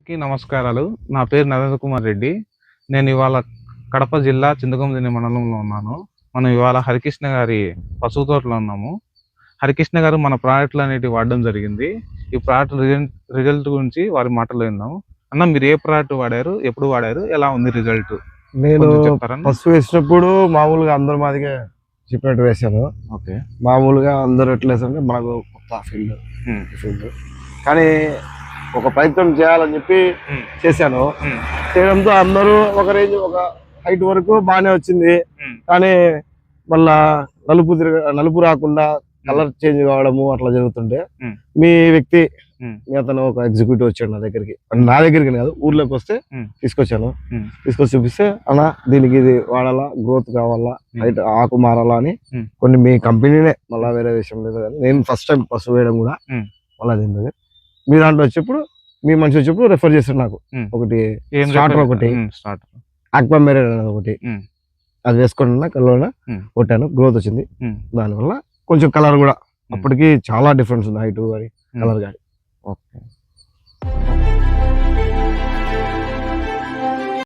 కి నమస్కారాలు. నా పేరు నరేంద్ర కుమార్ రెడ్డి. నేను ఇవాళ కడప జిల్లా చింతకొండూరు మండలంలో ఉన్నాను. మనం ఇవాళ హరికృష్ణ గారి పసుపు తోటలో ఉన్నాము. హరికృష్ణ గారు మన ప్రోడక్ట్లు అనేటివి వాడడం జరిగింది. ఈ ప్రోడక్ట్ రిజల్ట్ గురించి వారి మాటలు విన్నాము. అన్న, మీరు ఏ ప్రోడక్ట్ వాడారు, ఎప్పుడు వాడారు, ఎలా ఉంది రిజల్ట్ నేను కొంచెం చెప్తారన్న? పసుపు వేసినప్పుడు మామూలుగా అందరు మాదిగా చెప్పినట్టు వేసాను. ఓకే. మామూలుగా అందరూ ఎట్లా వేసారంటే మనకు కొత్త ఫీల్డ్ కానీ ఒక ప్రయత్నం చేయాలని చెప్పి చేశాను. చేయడంతో అందరూ ఒక రేంజ్ ఒక హైట్ వరకు బాగానే వచ్చింది. కానీ మళ్ళా నలుపు రాకుండా కలర్ చేంజ్ కావడము అట్లా జరుగుతుంటే మీ వ్యక్తి అతను ఒక ఎగ్జిక్యూటివ్ వచ్చాడు నా దగ్గరికి కాదు, ఊర్లోకి వస్తే తీసుకొచ్చాను. తీసుకొచ్చి చూపిస్తే అన్న దీనికి ఇది వాడాలా, గ్రోత్ కావాలా, హైట్ ఆకు మారాలా అని కొన్ని మీ కంపెనీనే, మళ్ళా వేరే విషయం లేదు కానీ నేను ఫస్ట్ టైం పసుపు వేయడం కూడా మళ్ళీ దీని మీ దాంట్లో వచ్చేప్పుడు మీ మనిషి వచ్చేప్పుడు రెఫర్ చేశారు నాకు. ఒకటి స్టార్టర్, ఒకటి ఆక్వా మెరైన్ అనేది ఒకటి, అది వేసుకున్నా కలర్ కొట్టాను, గ్రోత్ వచ్చింది. దానివల్ల కొంచెం కలర్ కూడా అప్పటికి చాలా డిఫరెన్స్ ఉంది, హైట్ కానీ కలర్ కానీ. ఓకే.